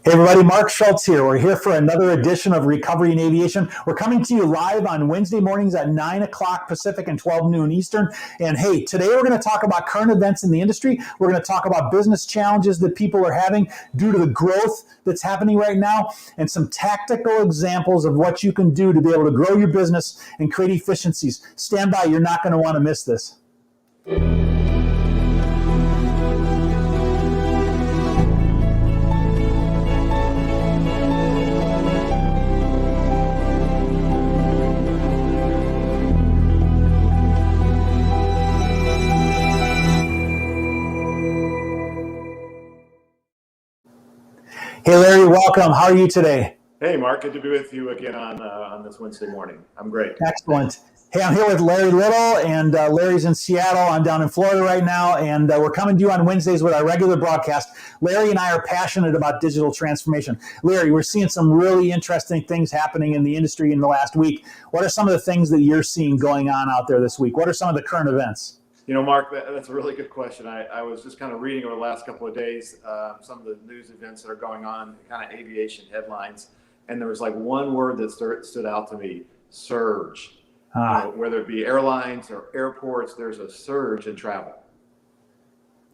Hey everybody, Mark Schultz here. We're here for another edition of Recovery in Aviation. We're coming to you live on Wednesday mornings at 9 o'clock Pacific and 12 noon Eastern. And hey, today we're going to talk about current events in the industry. We're going to talk about business challenges that people are having due to the growth that's happening right now, and some tactical examples of what you can do to be able to grow your business and create efficiencies. Stand by, you're not going to want to miss this. Hey Larry, welcome. How are you today? Hey Mark, good to be with you again on this Wednesday morning. I'm great. Excellent. Hey, I'm here with Larry Little, and Larry's in Seattle. I'm down in Florida right now, and we're coming to you on Wednesdays with our regular broadcast. Larry and I are passionate about digital transformation. Larry, we're seeing some really interesting things happening in the industry in the last week. What are some of the things that you're seeing going on out there this week? What are some of the current events? You know, Mark, that's a really good question. I was just kind of reading over the last couple of days some of the news events that are going on, kind of aviation headlines, and there was like one word that stood out to me: surge. You know, whether it be airlines or airports, there's a surge in travel.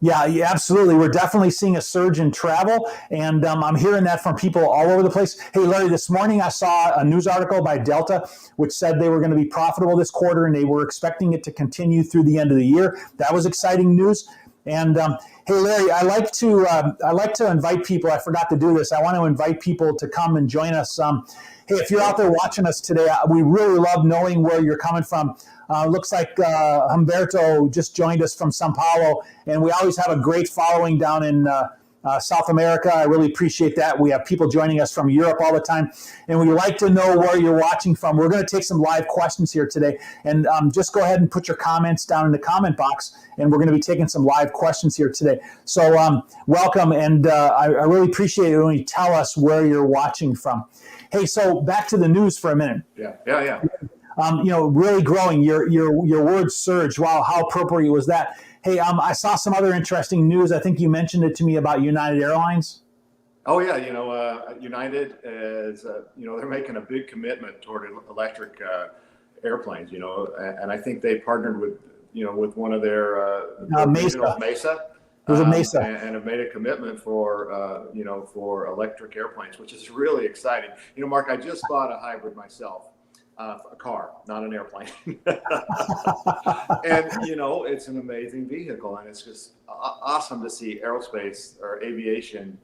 Yeah, absolutely. We're definitely seeing a surge in travel, and I'm hearing that from people all over the place. Hey, Larry, this morning I saw a news article by Delta, which said they were going to be profitable this quarter, and they were expecting it to continue through the end of the year. That was exciting news. And hey, Larry, I like to invite people. I forgot to do this. I want to invite people to come and join us. Hey, if you're out there watching us today, we really love knowing where you're coming from. Looks like Humberto just joined us from Sao Paulo, and we always have a great following down in South America. I really appreciate that. We have people joining us from Europe all the time, and we'd like to know where you're watching from. We're going to take some live questions here today, and just go ahead and put your comments down in the comment box, and we're going to be taking some live questions here today. So welcome, and I really appreciate it when you tell us where you're watching from. Hey, so back to the news for a minute. Yeah. Really growing. Your word surge. Wow, how appropriate was that? Hey, I saw some other interesting news. I think you mentioned it to me about United Airlines. Oh yeah, United is they're making a big commitment toward electric airplanes. And I think they partnered with one of their Mesa. It was a Mesa. And have made a commitment for electric airplanes, which is really exciting. Mark, I just bought a hybrid myself. A car, not an airplane. And, it's an amazing vehicle, and it's just awesome to see aerospace or aviation,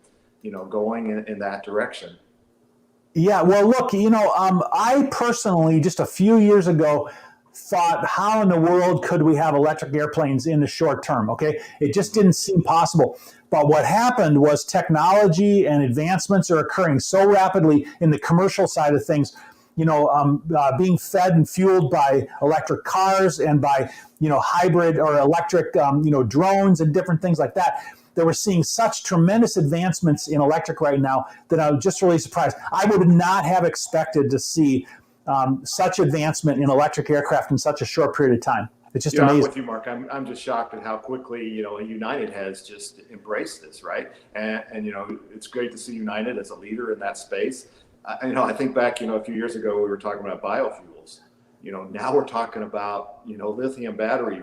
going in that direction. Yeah, well, look, I personally, just a few years ago, thought, how in the world could we have electric airplanes in the short term? Okay, it just didn't seem possible. But what happened was technology and advancements are occurring so rapidly in the commercial side of things. Being fed and fueled by electric cars and by, hybrid or electric, drones and different things like that, that we're seeing such tremendous advancements in electric right now that I'm just really surprised. I would not have expected to see such advancement in electric aircraft in such a short period of time. It's just amazing. I'm with you, Mark. I'm just shocked at how quickly, United has just embraced this, right? And it's great to see United as a leader in that space. I think back, a few years ago, we were talking about biofuels. Now we're talking about, lithium battery,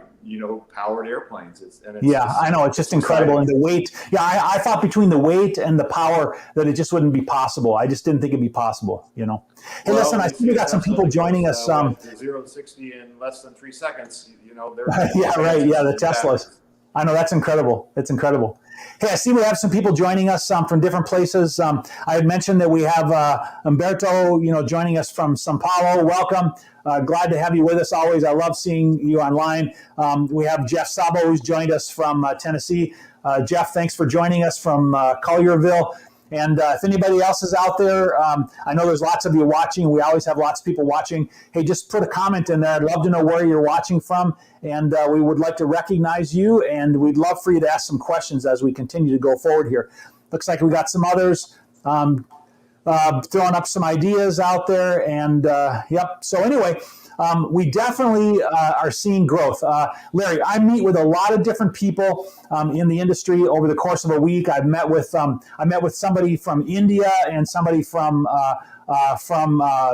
powered airplanes. I know. It's just incredible. And the weight. Yeah, I thought between the weight and the power that it just wouldn't be possible. I just didn't think it'd be possible, Hey, listen, I see we got some people joining us. 0 to 60 in less than 3 seconds, Yeah, right. Yeah, the Teslas. I know, that's incredible. It's incredible. Hey, I see we have some people joining us from different places. I had mentioned that we have Humberto, joining us from Sao Paulo. Welcome. Glad to have you with us always. I love seeing you online. We have Jeff Sabo, who's joined us from Tennessee. Jeff, thanks for joining us from Collierville. And if anybody else is out there, I know there's lots of you watching. We always have lots of people watching. Hey, just put a comment in there. I'd love to know where you're watching from. And we would like to recognize you. And we'd love for you to ask some questions as we continue to go forward here. Looks like we got some others throwing up some ideas out there. And yep. So anyway, we definitely are seeing growth. Larry, I meet with a lot of different people in the industry over the course of a week. I met with somebody from India and somebody from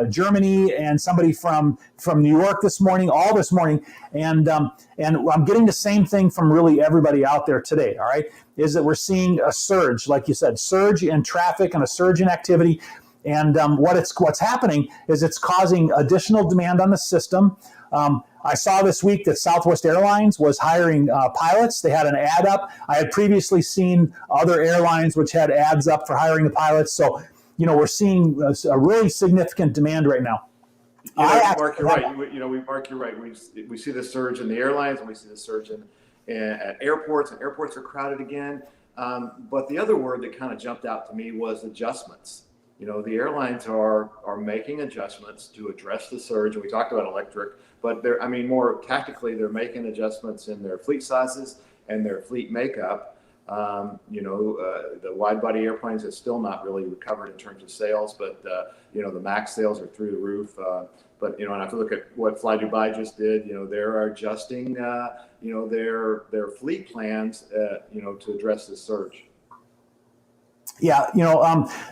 Germany and somebody from New York this morning, all this morning, and I'm getting the same thing from really everybody out there today. All right, is that we're seeing a surge, like you said, surge in traffic and a surge in activity. And what's happening is it's causing additional demand on the system. I saw this week that Southwest Airlines was hiring pilots. They had an ad up. I had previously seen other airlines which had ads up for hiring the pilots. So, we're seeing a really significant demand right now. Mark, you're right. Mark, you're right. We see the surge in the airlines, and we see the surge at airports, and airports are crowded again. But the other word that kind of jumped out to me was adjustments. The airlines are making adjustments to address the surge. And we talked about electric, but more tactically, they're making adjustments in their fleet sizes and their fleet makeup. The wide body airplanes have still not really recovered in terms of sales, but the MAX sales are through the roof. But and if you look at what Fly Dubai just did, they're adjusting their fleet plans to address this surge. Yeah,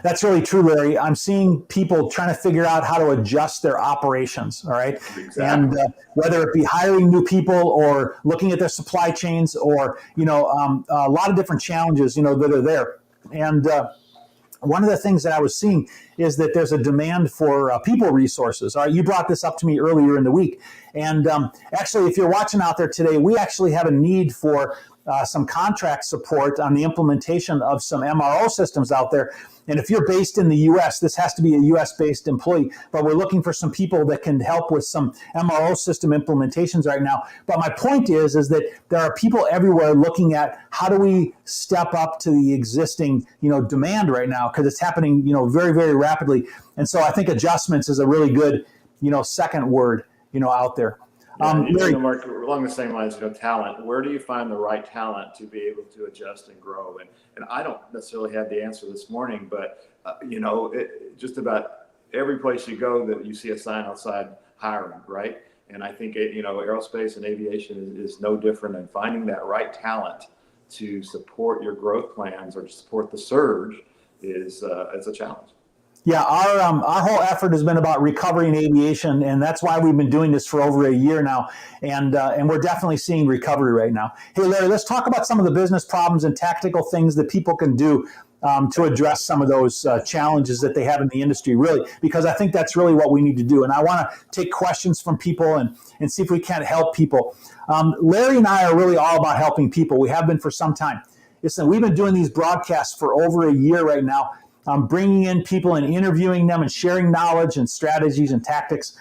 that's really true, Larry. I'm seeing people trying to figure out how to adjust their operations, all right? Exactly. And whether it be hiring new people or looking at their supply chains or, a lot of different challenges, that are there. And one of the things that I was seeing is that there's a demand for people resources. All right, you brought this up to me earlier in the week. And actually, if you're watching out there today, we actually have a need for some contract support on the implementation of some MRO systems out there. And if you're based in the U.S., this has to be a U.S.-based employee, but we're looking for some people that can help with some MRO system implementations right now. But my point is that there are people everywhere looking at how do we step up to the existing, demand right now, because it's happening, very, very rapidly. And so I think adjustments is a really good, second word, out there. Mark, along the same lines, talent. Where do you find the right talent to be able to adjust and grow? And I don't necessarily have the answer this morning, but just about every place you go that you see a sign outside hiring, right? And I think aerospace and aviation is no different in finding that right talent to support your growth plans or to support the surge is a challenge. Yeah, our whole effort has been about recovering aviation, and that's why we've been doing this for over a year now, and we're definitely seeing recovery right now. Hey, Larry, let's talk about some of the business problems and tactical things that people can do to address some of those challenges that they have in the industry, really, because I think that's really what we need to do. And I want to take questions from people and see if we can't help people. Larry and I are really all about helping people. We have been for some time. Listen, we've been doing these broadcasts for over a year right now. Bringing in people and interviewing them and sharing knowledge and strategies and tactics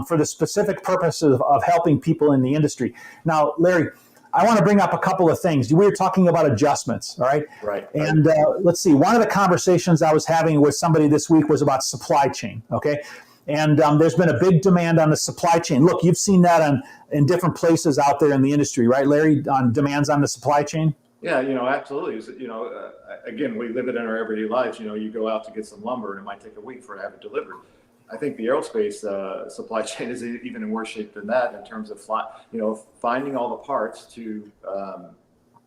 for the specific purpose of helping people in the industry. Now, Larry, I want to bring up a couple of things. We were talking about adjustments, all right? Right. And let's see, one of the conversations I was having with somebody this week was about supply chain, okay? And there's been a big demand on the supply chain. Look, you've seen that in different places out there in the industry, right, Larry, on demands on the supply chain? Yeah, absolutely. Again, we live it in our everyday lives. You go out to get some lumber and it might take a week for it to have it delivered. I think the aerospace supply chain is even in worse shape than that in terms of finding all the parts to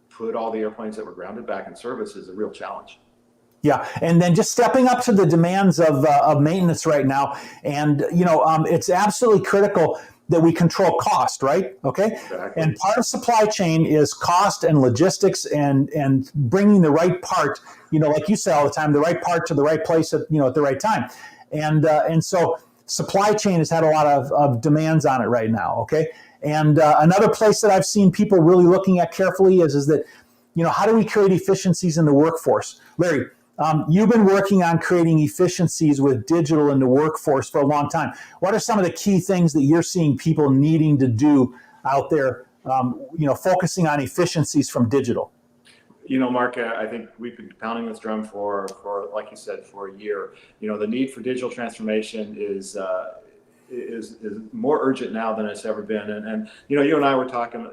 put all the airplanes that were grounded back in service is a real challenge. Yeah, and then just stepping up to the demands of maintenance right now, and it's absolutely critical that we control cost, right? Okay. Exactly. And part of supply chain is cost and logistics and bringing the right part, like you say all the time, the right part to the right place at the right time. And so supply chain has had a lot of demands on it right now. Okay. And another place that I've seen people really looking at carefully is that, how do we create efficiencies in the workforce? Larry, you've been working on creating efficiencies with digital in the workforce for a long time. What are some of the key things that you're seeing people needing to do out there, focusing on efficiencies from digital? Mark, I think we've been pounding this drum for like you said, for a year. The need for digital transformation is more urgent now than it's ever been. And you and I were talking,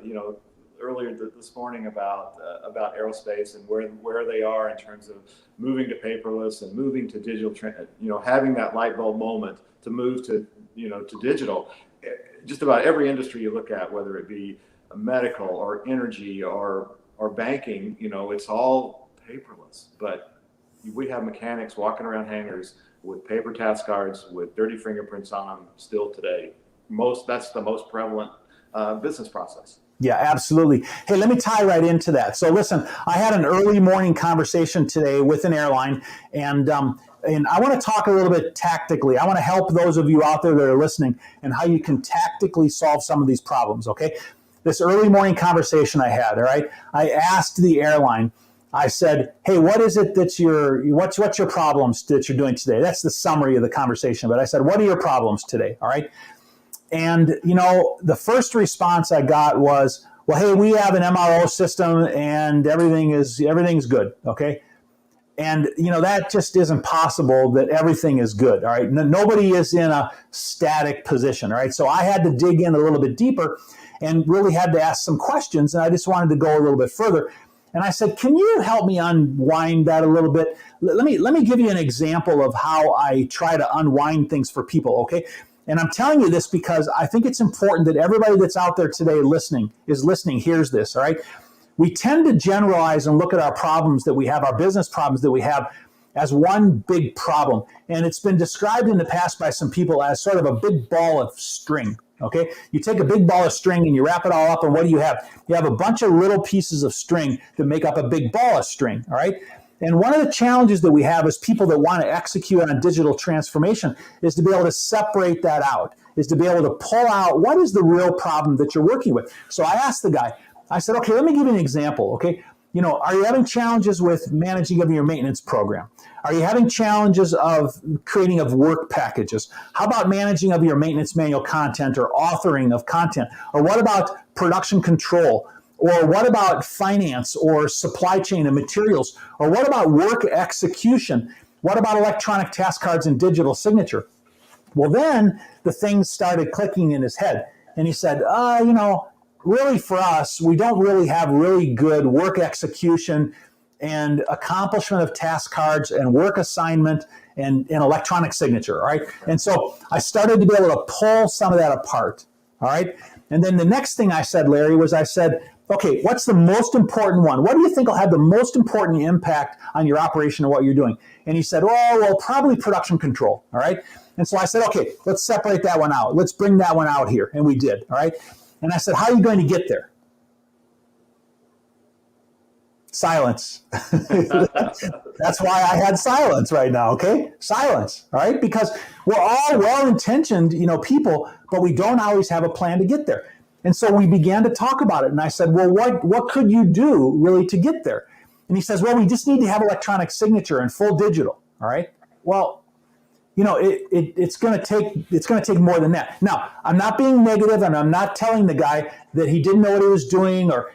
earlier this morning about aerospace and where they are in terms of moving to paperless and moving to digital, having that light bulb moment to move to digital. just about every industry you look at, whether it be medical or energy or banking, it's all paperless. But we have mechanics walking around hangars with paper task cards with dirty fingerprints on them still today. That's the most prevalent business process. Yeah, absolutely. Hey, let me tie right into that. So listen, I had an early morning conversation today with an airline, and I want to talk a little bit tactically. I want to help those of you out there that are listening and how you can tactically solve some of these problems, okay? This early morning conversation I had, all right? I asked the airline, I said, hey, what is it what's your problems that you're doing today? That's the summary of the conversation. But I said, what are your problems today, all right? And, the first response I got was, well, hey, we have an MRO system and everything's good, okay? And, that just isn't possible that everything is good, all right? Nobody is in a static position, all right? So I had to dig in a little bit deeper and really had to ask some questions, and I just wanted to go a little bit further. And I said, can you help me unwind that a little bit? Let me give you an example of how I try to unwind things for people, okay? And I'm telling you this because I think it's important that everybody that's out there today hears this, all right? We tend to generalize and look at our problems that we have, our business problems that we have, as one big problem. And it's been described in the past by some people as sort of a big ball of string, okay? You take a big ball of string and you wrap it all up, and what do you have? You have a bunch of little pieces of string that make up a big ball of string, all right? And one of the challenges that we have as people that want to execute on digital transformation is to be able to separate that out, is to be able to pull out what is the real problem that you're working with. So I asked the guy, I said, okay, let me give you an example, okay? Are you having challenges with managing of your maintenance program? Are you having challenges of creating of work packages? How about managing of your maintenance manual content or authoring of content? Or what about production control? Or what about finance or supply chain and materials? Or what about work execution? What about electronic task cards and digital signature? Well, then the things started clicking in his head. And he said, really for us, we don't really have really good work execution and accomplishment of task cards and work assignment and electronic signature, all right? And so I started to be able to pull some of that apart, all right? And then the next thing I said, Larry, was I said, okay, what's the most important one? What do you think will have the most important impact on your operation and what you're doing? And he said, well, probably production control, all right? And so I said, okay, let's separate that one out. Let's bring that one out here. And we did, all right? And I said, how are you going to get there? Silence. That's why I had silence right now, okay? Silence, all right? Because we're all well-intentioned, people, but we don't always have a plan to get there. And so we began to talk about it. And I said, well, what could you do really to get there? And he says, well, we just need to have electronic signature and full digital, all right? Well, it's going to take more than that. Now, I'm not being negative, and I'm not telling the guy that he didn't know what he was doing, or,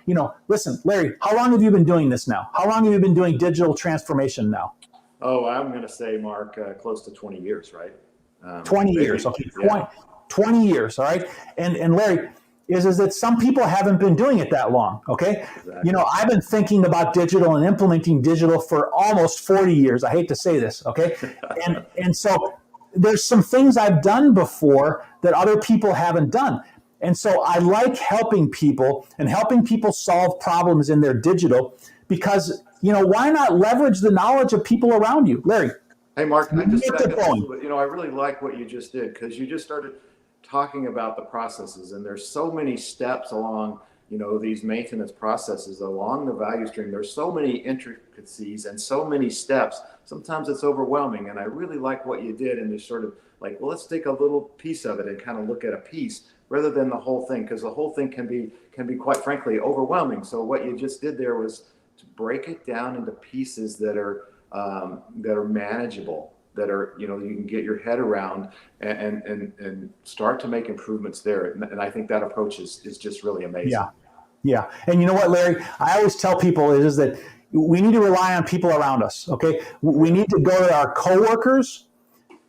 listen, Larry, how long have you been doing this now? How long have you been doing digital transformation now? Oh, I'm going to say, Mark, close to 20 years, right? 20 years, okay, yeah. 20 years, all right? And Larry, is that some people haven't been doing it that long, okay? Exactly. I've been thinking about digital and implementing digital for almost 40 years. I hate to say this, okay? And so there's some things I've done before that other people haven't done. And so I like helping people and helping people solve problems in their digital because, why not leverage the knowledge of people around you? Larry. Hey, Mark, I really like what you just did, because you just started talking about the processes, and there's so many steps along, these maintenance processes along the value stream. There's so many intricacies and so many steps. Sometimes it's overwhelming, and I really like what you did, and just sort of like, well, let's take a little piece of it and kind of look at a piece rather than the whole thing, because the whole thing can be quite frankly overwhelming. So what you just did there was to break it down into pieces that are manageable, that are, you can get your head around and start to make improvements there. And I think that approach is just really amazing. Yeah. And you know what, Larry, I always tell people is that we need to rely on people around us. Okay. We need to go to our coworkers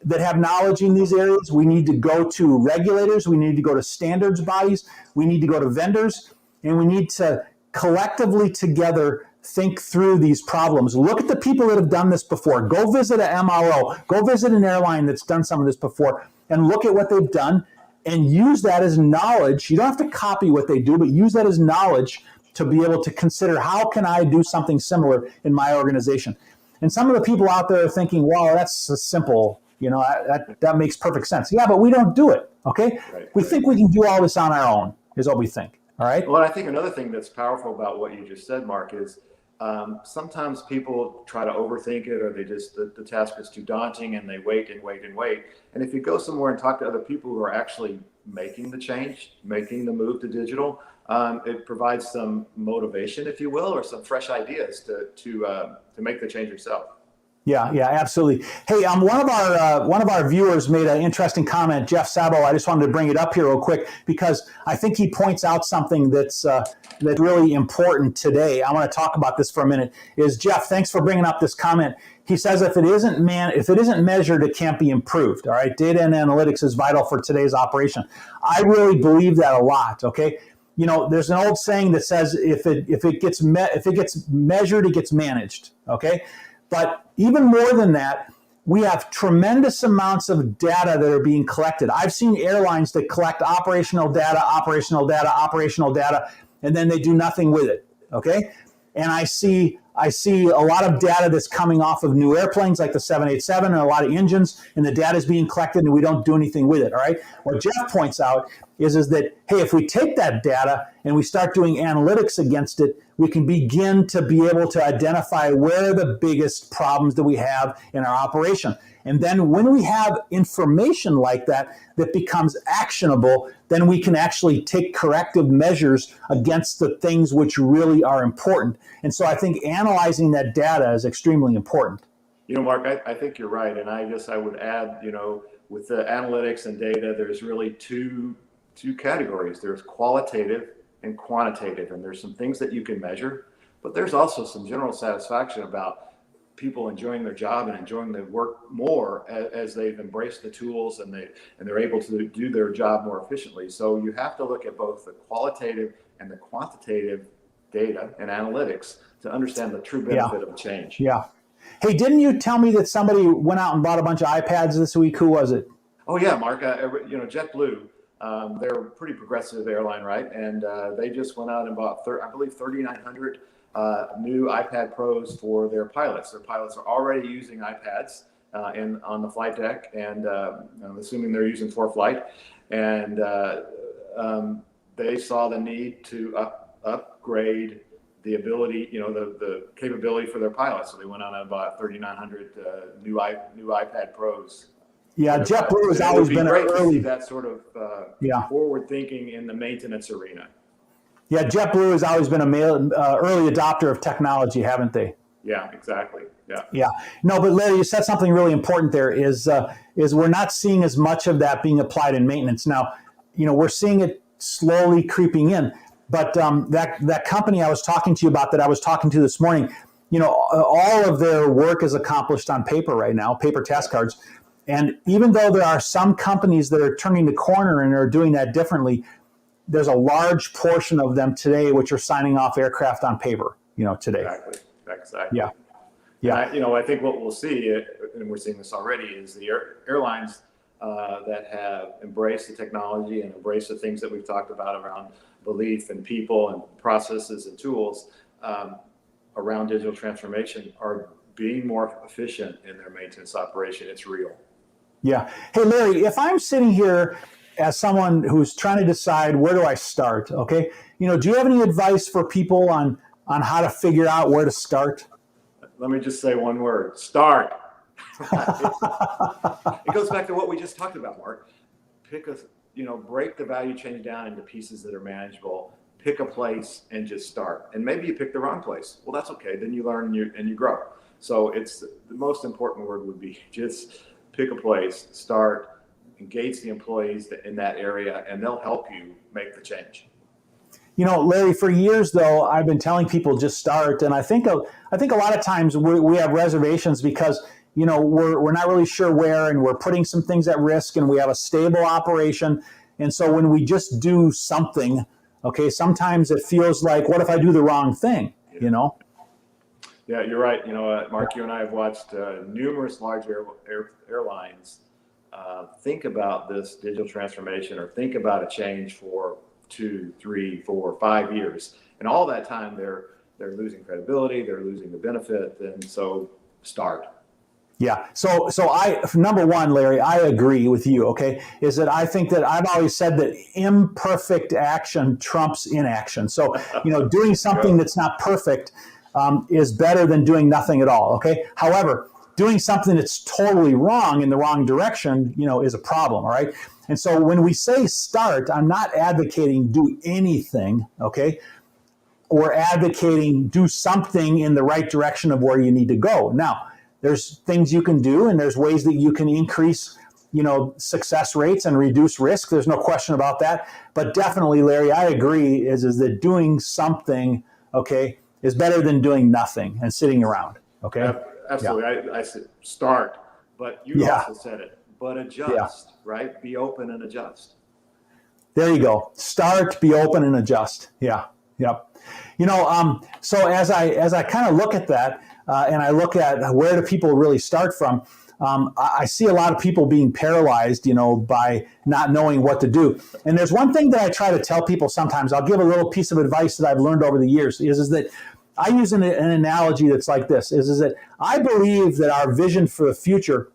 that have knowledge in these areas. We need to go to regulators. We need to go to standards bodies. We need to go to vendors, and we need to collectively together think through these problems. Look at the people that have done this before. Go visit an MRO. Go visit an airline that's done some of this before, and look at what they've done. and use that as knowledge. You don't have to copy what they do, but use that as knowledge to be able to consider, how can I do something similar in my organization? And some of the people out there are thinking, wow, that's a simple, that makes perfect sense. Yeah, but we don't do it, okay? We think we can do all this on our own, is what we think, all right? Well, I think another thing that's powerful about what you just said, Mark, is sometimes people try to overthink it, or they just, the task is too daunting and they wait and wait and wait. And if you go somewhere and talk to other people who are actually making the change, making the move to digital, it provides some motivation, if you will, or some fresh ideas to make the change yourself. Yeah, absolutely. Hey, one of our viewers made an interesting comment, Jeff Sabo. I just wanted to bring it up here real quick because I think he points out something that's really important today. I want to talk about this for a minute. Is Jeff? Thanks for bringing up this comment. He says if it isn't measured, it can't be improved. All right, data and analytics is vital for today's operation. I really believe that a lot. Okay. There's an old saying that says if it gets measured, it gets managed. Okay. But even more than that, we have tremendous amounts of data that are being collected. I've seen airlines that collect operational data, and then they do nothing with it, okay? And I see a lot of data that's coming off of new airplanes like the 787 and a lot of engines, and the data is being collected and we don't do anything with it, all right? What Jeff points out is that, hey, if we take that data and we start doing analytics against it, we can begin to be able to identify where are the biggest problems that we have in our operation. And then when we have information like that becomes actionable, then we can actually take corrective measures against the things which really are important. And so I think analyzing that data is extremely important. Mark, I think you're right. And I guess I would add, with the analytics and data, there's really two categories. There's qualitative and quantitative, and there's some things that you can measure, but there's also some general satisfaction about people enjoying their job and enjoying their work more as they've embraced the tools and they're able to do their job more efficiently. So you have to look at both the qualitative and the quantitative data and analytics to understand the true benefit of change. Yeah. Hey, didn't you tell me that somebody went out and bought a bunch of iPads this week? Who was it? Oh yeah, Mark. Jetblue. They're a pretty progressive airline, right? And they just went out and bought, I believe, 3,900 new iPad Pros for their pilots. Their pilots are already using iPads on the flight deck, and I'm assuming they're using for flight. And they saw the need to upgrade the ability, the capability for their pilots. So they went out and bought 3,900 new iPad Pros. Yeah, Jetblue has always been great to see early. that sort of forward thinking in the maintenance arena. Yeah, Jetblue has always been an early adopter of technology, haven't they? Yeah, exactly. Yeah. No, but Larry, you said something really important there. Is we're not seeing as much of that being applied in maintenance now. We're seeing it slowly creeping in. But that company I was talking to you about, that I was talking to this morning, all of their work is accomplished on paper right now, paper task cards. And even though there are some companies that are turning the corner and are doing that differently, there's a large portion of them today which are signing off aircraft on paper, today. Exactly. Yeah. I think what we'll see, and we're seeing this already, is the airlines that have embraced the technology and embraced the things that we've talked about around belief and people and processes and tools around digital transformation are being more efficient in their maintenance operation. It's real. Yeah. Hey, Larry, if I'm sitting here as someone who's trying to decide where do I start, okay, do you have any advice for people on how to figure out where to start? Let me just say one word: start. It goes back to what we just talked about, Mark. Break the value chain down into pieces that are manageable. Pick a place and just start. And maybe you pick the wrong place. Well, that's okay. Then you learn and you grow. So it's the most important word would be just pick a place, start, engage the employees in that area, and they'll help you make the change. Larry, for years though, I've been telling people just start, and I think a lot of times we have reservations because we're not really sure where, and we're putting some things at risk, and we have a stable operation, and so when we just do something, okay, sometimes it feels like, what if I do the wrong thing? Yeah, you're right. Mark, you and I have watched numerous large airlines think about this digital transformation or think about a change for 2, 3, 4, 5 years. And all that time they're losing credibility, they're losing the benefit. And so start. Yeah. So number one, Larry, I agree with you. Okay. Is that I think that I've always said that imperfect action trumps inaction. So, doing something that's not perfect is better than doing nothing at all. Okay. However, doing something that's totally wrong in the wrong direction, is a problem. All right. And so when we say start, I'm not advocating do anything. Okay. We're advocating do something in the right direction of where you need to go. Now, there's things you can do, and there's ways that you can increase, success rates and reduce risk. There's no question about that. But definitely, Larry, I agree is that doing something, okay, is better than doing nothing and sitting around. Okay. Absolutely. Yeah. I said start, but you also said it. But adjust, right? Be open and adjust. There you go. Start, be open, and adjust. Yeah. Yep. So as I kind of look at that, and I look at where do people really start from, I see a lot of people being paralyzed, by not knowing what to do. And there's one thing that I try to tell people sometimes. I'll give a little piece of advice that I've learned over the years is that I use an analogy that's like this, is that I believe that our vision for the future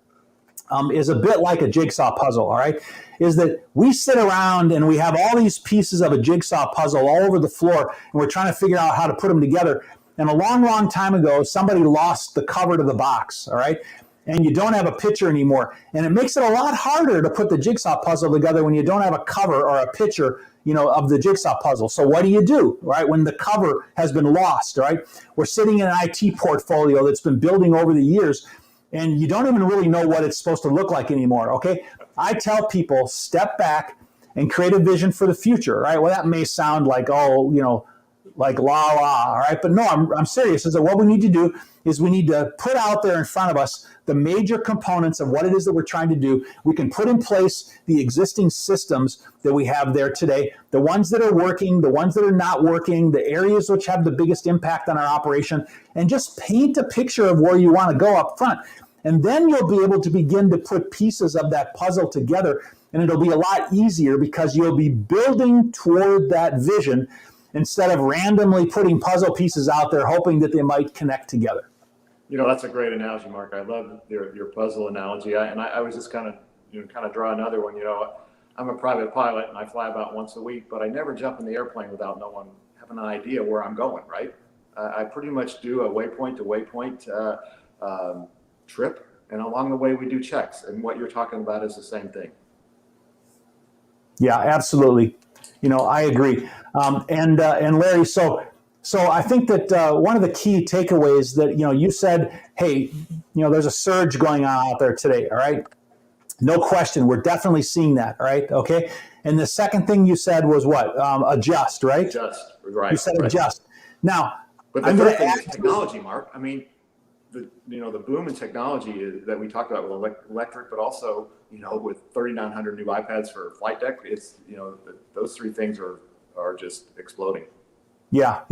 is a bit like a jigsaw puzzle, all right? Is that we sit around and we have all these pieces of a jigsaw puzzle all over the floor, and we're trying to figure out how to put them together. And a long, long time ago, somebody lost the cover to the box, all right? And you don't have a picture anymore. And it makes it a lot harder to put the jigsaw puzzle together when you don't have a cover or a picture, of the jigsaw puzzle. So what do, right, when the cover has been lost, right? We're sitting in an IT portfolio that's been building over the years, and you don't even really know what it's supposed to look like anymore, okay? I tell people, step back and create a vision for the future, right? Well, that may sound like, like la, all right? But no, I'm serious. Is that what we need to do is we need to put out there in front of us the major components of what it is that we're trying to do. We can put in place the existing systems that we have there today, the ones that are working, the ones that are not working, the areas which have the biggest impact on our operation, and just paint a picture of where you want to go up front. And then you'll be able to begin to put pieces of that puzzle together, and it'll be a lot easier because you'll be building toward that vision instead of randomly putting puzzle pieces out there hoping that they might connect together. That's a great analogy, Mark. I love your puzzle analogy. I was just kind of draw another one. I'm a private pilot and I fly about once a week, but I never jump in the airplane without no one having an idea where I'm going, right? I pretty much do a waypoint to waypoint trip, and along the way we do checks. And what you're talking about is the same thing. Yeah, absolutely. I agree. And Larry, so I think that one of the key takeaways that, you said, hey, there's a surge going on out there today. All right. No question. We're definitely seeing that. All right. Okay. And the second thing you said was what? Adjust, right? Adjust. Right. You said adjust. Now, but the third thing is technology, Mark. I mean, the boom in technology that we talked about with electric, but also, with 3,900 new iPads for flight deck, it's, those three things are just exploding. Yeah.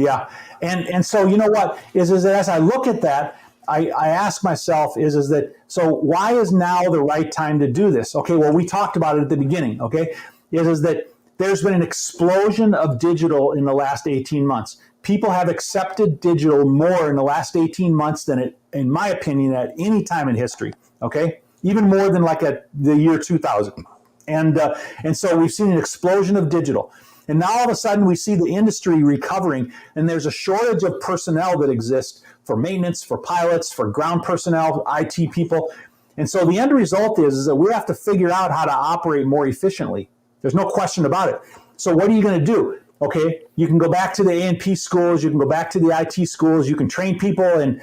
And so, what is that as I look at that, I ask myself is that, so why is now the right time to do this? Okay. Well, we talked about it at the beginning. Okay. Is that there's been an explosion of digital in the last 18 months. People have accepted digital more in the last 18 months than in my opinion, at any time in history. Okay. Even more than like at the year 2000. And so we've seen an explosion of digital. And now all of a sudden we see the industry recovering, and there's a shortage of personnel that exists for maintenance, for pilots, for ground personnel, IT people. And so the end result is that we have to figure out how to operate more efficiently. There's no question about it. So what are you going to do? Okay, you can go back to the A&P schools, you can go back to the IT schools, you can train people, and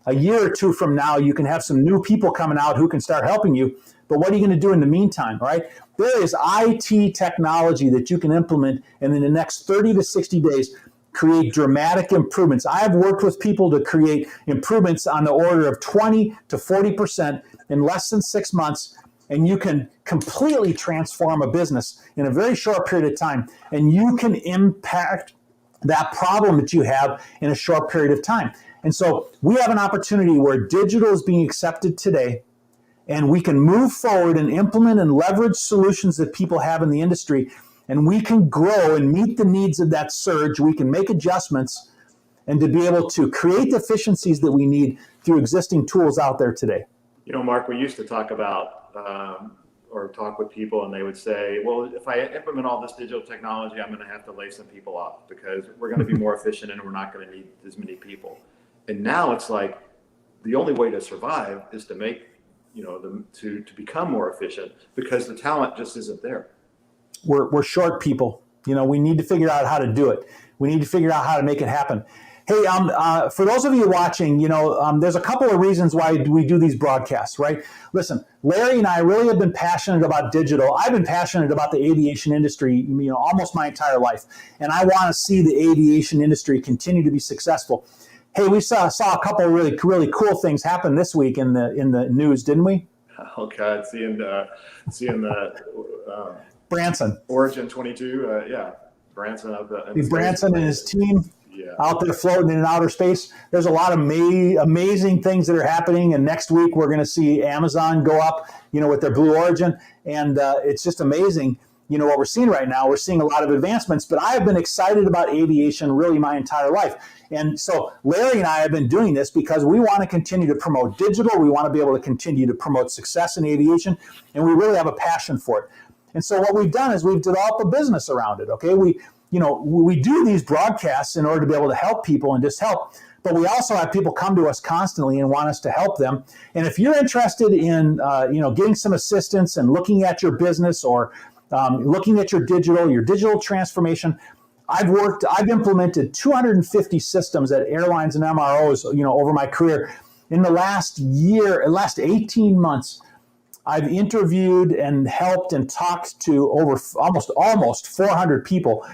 a year or two from now, you can have some new people coming out who can start helping you. But what are you going to do in the meantime, right? There is IT technology that you can implement, and in the next 30 to 60 days, create dramatic improvements. I have worked with people to create improvements on the order of 20 to 40% in less than 6 months, and you can completely transform a business in a very short period of time, and you can impact that problem that you have in a short period of time. And so we have an opportunity where digital is being accepted today, and we can move forward and implement and leverage solutions that people have in the industry, and we can grow and meet the needs of that surge. We can make adjustments and to be able to create the efficiencies that we need through existing tools out there today. Mark, we used to talk about or talk with people, and they would say, well, if I implement all this digital technology, I'm going to have to lay some people off because we're going to be more efficient and we're not going to need as many people. And now it's like the only way to survive is to make, to become more efficient because the talent just isn't there. We're short people. We need to figure out how to do it. We need to figure out how to make it happen. Hey, for those of you watching, there's a couple of reasons why we do these broadcasts, right? Listen, Larry and I really have been passionate about digital. I've been passionate about the aviation industry, almost my entire life. And I want to see the aviation industry continue to be successful. Hey, we saw a couple of really cool things happen this week in the news, didn't we? Oh God, seeing the Branson. Origin 22, Branson of the Branson and his team out there floating in outer space. There's a lot of amazing things that are happening, and next week we're going to see Amazon go up, with their Blue Origin, and it's just amazing. What we're seeing right now, we're seeing a lot of advancements, but I have been excited about aviation really my entire life. And so Larry and I have been doing this because we want to continue to promote digital. We want to be able to continue to promote success in aviation, and we really have a passion for it. And so what we've done is we've developed a business around it. Okay, we do these broadcasts in order to be able to help people and just help, but we also have people come to us constantly and want us to help them. And if you're interested in getting some assistance and looking at your business or looking at your digital transformation, I've implemented 250 systems at airlines and MROs, over my career. In the last 18 months, I've interviewed and helped and talked to over almost 400 people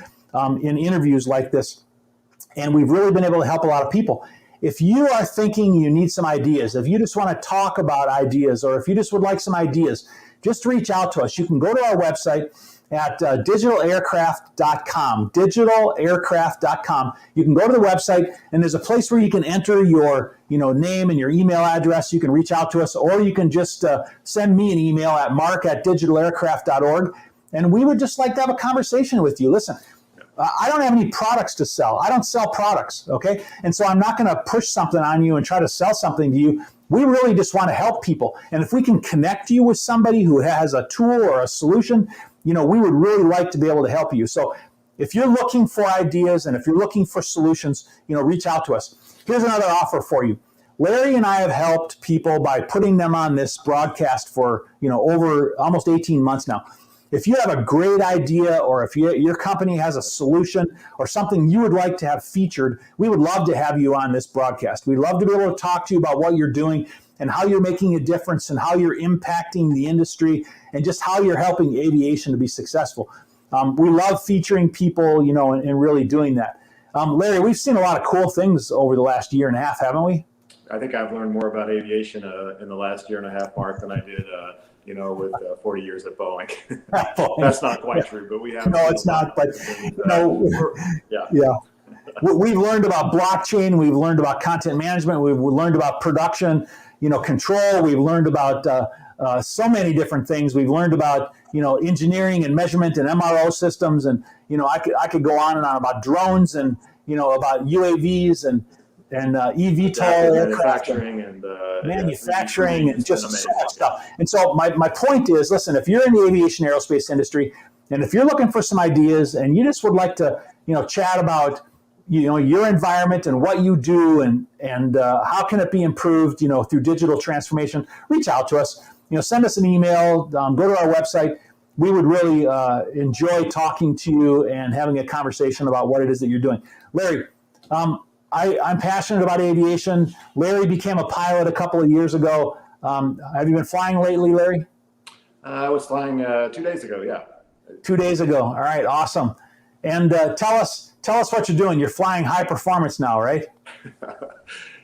in interviews like this. And we've really been able to help a lot of people. If you are thinking you need some ideas, if you just want to talk about ideas, or if you just would like some ideas, just reach out to us. You can go to our website at digitalaircraft.com, digitalaircraft.com. You can go to the website, and there's a place where you can enter your name and your email address. You can reach out to us, or you can just send me an email at mark@digitalaircraft.org, and we would just like to have a conversation with you. Listen, I don't have any products to sell. I don't sell products, okay? And so I'm not going to push something on you and try to sell something to you. We really just want to help people. And if we can connect you with somebody who has a tool or a solution, we would really like to be able to help you. So if you're looking for ideas and if you're looking for solutions, reach out to us. Here's another offer for you. Larry and I have helped people by putting them on this broadcast for, over almost 18 months now. If you have a great idea, or if your company has a solution or something you would like to have featured, we would love to have you on this broadcast. We'd love to be able to talk to you about what you're doing and how you're making a difference and how you're impacting the industry and just how you're helping aviation to be successful. We love featuring people, and really doing that. Larry, we've seen a lot of cool things over the last year and a half, haven't we? I think I've learned more about aviation in the last year and a half, Mark, than I did with 40 years at Boeing. That's not quite true, but we have. No, it's not. But we've learned about blockchain. We've learned about content management. We've learned about production, control. We've learned about so many different things. We've learned about engineering and measurement and MRO systems, and I could go on and on about drones and about UAVs and eVTOL manufacturing and just so much stuff. And so my point is, listen, if you're in the aviation aerospace industry, and if you're looking for some ideas and you just would like to, chat about, your environment and what you do and how can it be improved, through digital transformation, reach out to us. Send us an email, go to our website. We would really enjoy talking to you and having a conversation about what it is that you're doing. Larry, I'm passionate about aviation. Larry became a pilot a couple of years ago. Have you been flying lately, Larry? I was flying 2 days ago, yeah. 2 days ago. All right, awesome. And tell us what you're doing. You're flying high performance now, right?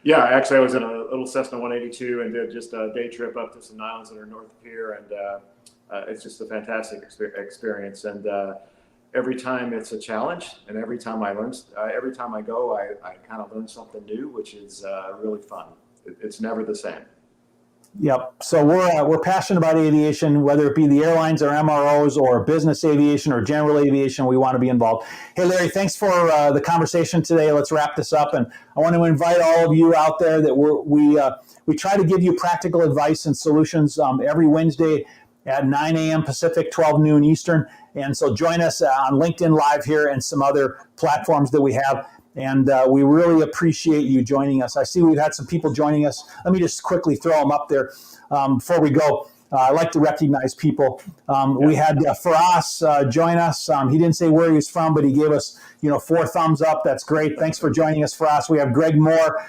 Yeah, actually, I was in a little Cessna 182 and did just a day trip up to some islands that are north of here, and it's just a fantastic experience. And every time it's a challenge, and every time I go, I kind of learn something new, which is really fun. It's never the same. Yep. So we're passionate about aviation, whether it be the airlines or MROs or business aviation or general aviation. We want to be involved. Hey, Larry, thanks for the conversation today. Let's wrap this up, and I want to invite all of you out there that we try to give you practical advice and solutions every Wednesday at 9 a.m. Pacific, 12 noon Eastern. And so join us on LinkedIn Live here and some other platforms that we have. And we really appreciate you joining us. I see we've had some people joining us. Let me just quickly throw them up there before we go. I like to recognize people. We had Faraz join us. He didn't say where he was from, but he gave us 4 thumbs up. That's great. Thanks for joining us, Faraz. We have Greg Moore.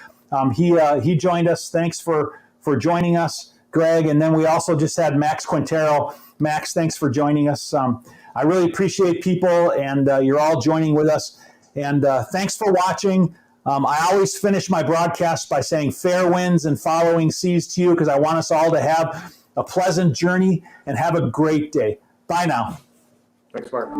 He joined us. Thanks for joining us, Greg. And then we also just had Max Quintero. Max, thanks for joining us. I really appreciate people, and you're all joining with us. And thanks for watching. I always finish my broadcast by saying fair winds and following seas to you, because I want us all to have a pleasant journey and have a great day. Bye now. Thanks, Mark.